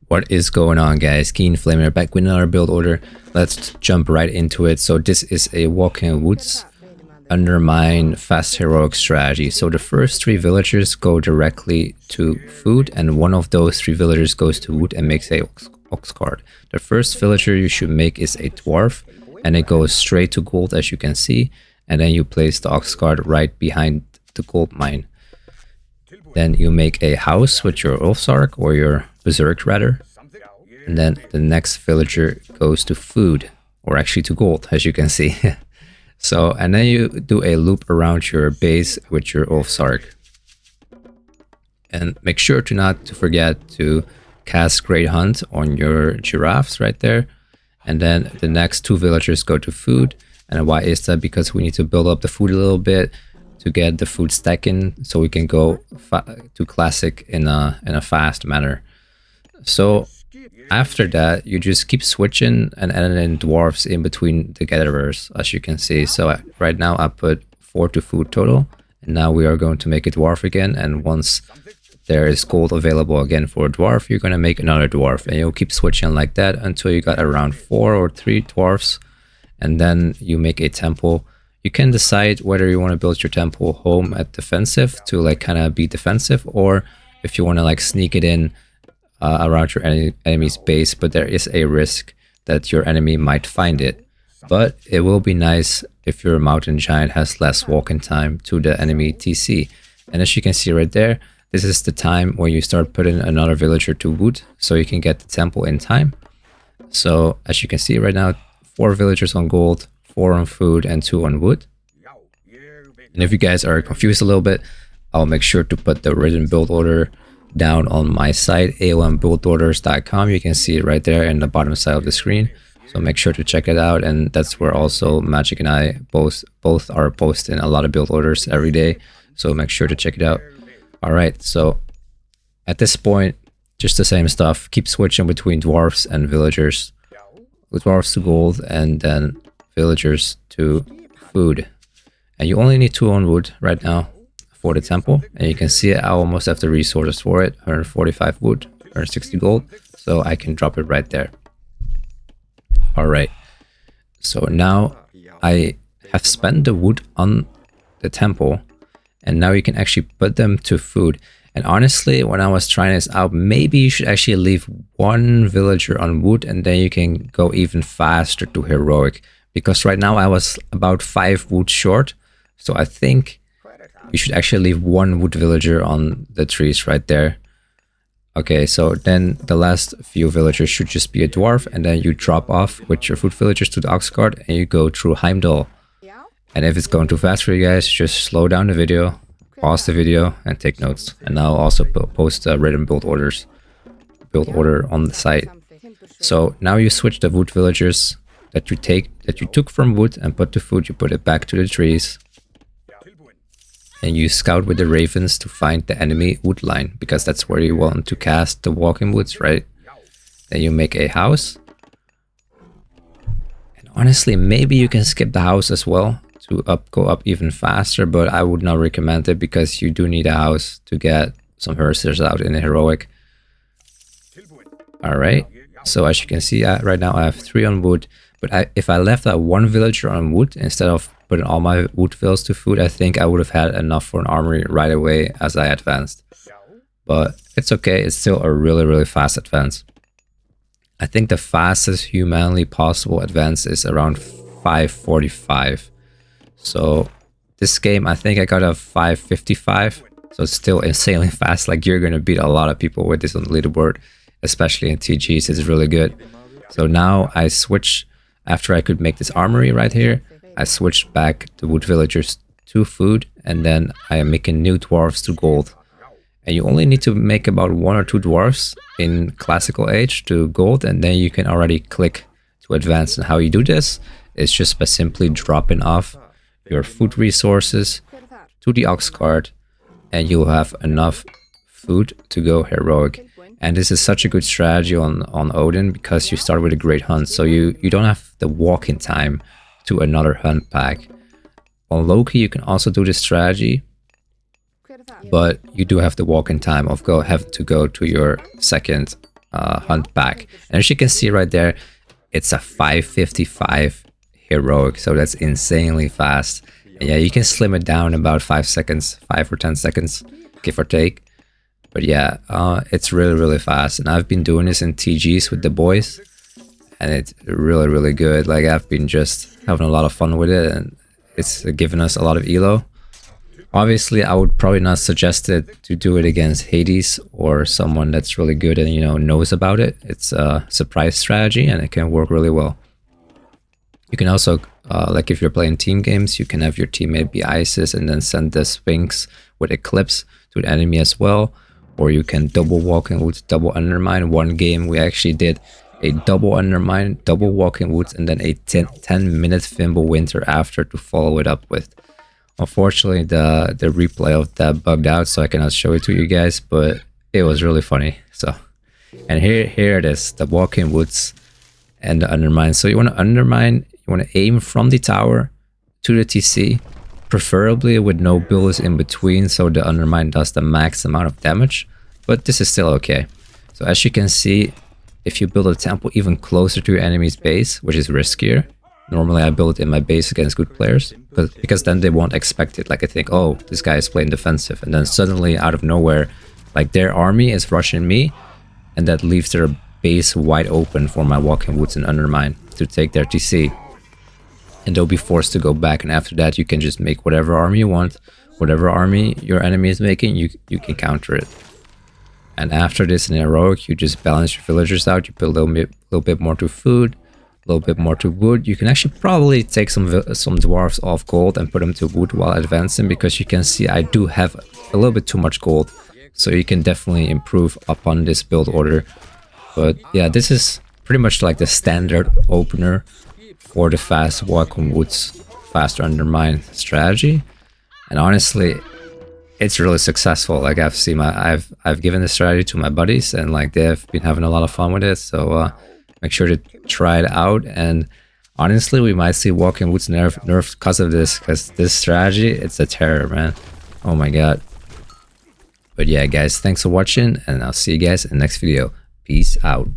What is going on, guys? Keen Flamer back with another build order. Let's jump right into it. So this is a Walking Woods Undermine fast heroic strategy. So the first 3 villagers go directly to food, and one of those 3 villagers goes to wood and makes a ox cart. The first villager you should make is a dwarf, and it goes straight to gold, as you can see, and then you place the ox cart right behind the gold mine. Then you make a house with your Ulfsark, or your Berserk rather, and then the next villager goes to food, or actually to gold, as you can see. So, and then you do a loop around your base with your Ulfsark. And make sure to not to forget to cast Great Hunt on your giraffes right there. And then the next 2 villagers go to food. And why is that? Because we need to build up the food a little bit to get the food stacking, so we can go to classic in a fast manner. So after that, you just keep switching and adding in dwarfs in between the gatherers, as you can see. So right now I put 4 to food total, and now we are going to make a dwarf again. And once there is gold available again for a dwarf, you're going to make another dwarf, and you'll keep switching like that until you got around 4 or 3 dwarfs, and then you make a temple. You can decide whether you want to build your temple home at defensive to like kind of be defensive, or if you want to like sneak it in around your enemy's base, but there is a risk that your enemy might find it. But it will be nice if your mountain giant has less walking time to the enemy TC. And as you can see right there, this is the time when you start putting another villager to wood, so you can get the temple in time. So as you can see right now, 4 villagers on gold, 4 on food, and 2 on wood. And if you guys are confused a little bit, I'll make sure to put the written build order down on my site, aombuildorders.com. You can see it right there in the bottom side of the screen, so make sure to check it out. And that's where also Magic and I both are posting a lot of build orders every day, so make sure to check it out. All right, so at this point, just the same stuff. Keep switching between dwarfs and villagers, dwarfs to gold, and then villagers to food. And you only need 2 on wood right now for the temple, and you can see I almost have the resources for it. 145 wood, 160 gold, so I can drop it right there. All right, so now I have spent the wood on the temple, and now you can actually put them to food. And honestly, when I was trying this out, maybe you should actually leave 1 villager on wood, and then you can go even faster to heroic, because right now I was about 5 wood short. So I think you should actually leave 1 wood villager on the trees right there. Okay, so then the last few villagers should just be a dwarf, and then you drop off with your food villagers to the ox cart, and you go through Heimdall. And if it's going too fast for you guys, just slow down the video, pause the video, and take notes. And I'll also post written build order on the site. So now you switch the wood villagers that you took from wood and put to food. You put it back to the trees, and you scout with the ravens to find the enemy wood line, because that's where you want to cast the walking woods, right? Then you make a house, and honestly, maybe you can skip the house as well to go up even faster, but I would not recommend it, because you do need a house to get some hearsters out in a heroic. All right, so as you can see, right now I have 3 on wood, but if I left that 1 villager on wood instead of putting all my wood vills to food, I think I would have had enough for an armory right away as I advanced. But it's okay, it's still a really fast advance. I think the fastest humanly possible advance is around 545. So this game, I think I got a 555. So it's still insanely fast. Like, you're gonna beat a lot of people with this on the leaderboard, especially in TGs. It's really good. So now I switch, after I could make this armory right here, I switched back the wood villagers to food, and then I am making new dwarves to gold. And you only need to make about 1 or 2 dwarves in classical age to gold, and then you can already click to advance. And how you do this is just by simply dropping off your food resources to the ox cart, and you'll have enough food to go heroic. And this is such a good strategy on Odin, because you start with a great hunt, so you don't have the walking time to another hunt pack. On Loki, you can also do this strategy, but you do have the walk in time of have to go to your second hunt back. And as you can see right there, it's a 555 heroic, so that's insanely fast. And yeah, you can slim it down about 5 seconds, 5 or 10 seconds, give or take. But yeah, it's really fast, and I've been doing this in TGs with the boys, and it's really good. Like, I've been just having a lot of fun with it, and it's given us a lot of elo. Obviously, I would probably not suggest it to do it against Hades or someone that's really good and, you know, knows about it. It's a surprise strategy and it can work really well. You can also, like if you're playing team games, you can have your teammate be Isis and then send the Sphinx with Eclipse to an enemy as well. Or you can double Walking Woods, double Undermine. One game we actually did a double Undermine, double Walking Woods, and then a 10-minute Fimbulwinter after to follow it up with. Unfortunately, the replay of that bugged out, so I cannot show it to you guys, but it was really funny. So, and here it is, the Walking Woods and the Undermine. So you want to Undermine, you want to aim from the tower to the TC, preferably with no builders in between, so the Undermine does the max amount of damage, but this is still okay. So as you can see, if you build a temple even closer to your enemy's base, which is riskier, normally I build it in my base against good players, because then they won't expect it. Like, I think, oh, this guy is playing defensive, and then suddenly out of nowhere, like, their army is rushing me, and that leaves their base wide open for my Walking Woods and Undermine to take their TC. And they'll be forced to go back, and after that you can just make whatever army you want, whatever army your enemy is making, you can counter it. And after this in heroic, you just balance your villagers out, you build a little bit more to food, a little bit more to wood. You can actually probably take some dwarves off gold and put them to wood while advancing, because you can see I do have a little bit too much gold, so you can definitely improve upon this build order. But yeah, this is pretty much like the standard opener for the fast Walking Woods, faster Undermine strategy, and honestly, it's really successful. Like, I've seen I've given this strategy to my buddies, and like they've been having a lot of fun with it. So make sure to try it out. And honestly, we might see Walking Woods nerfed because of this, because this strategy, it's a terror, man. Oh my god. But yeah, guys, thanks for watching, and I'll see you guys in the next video. Peace out.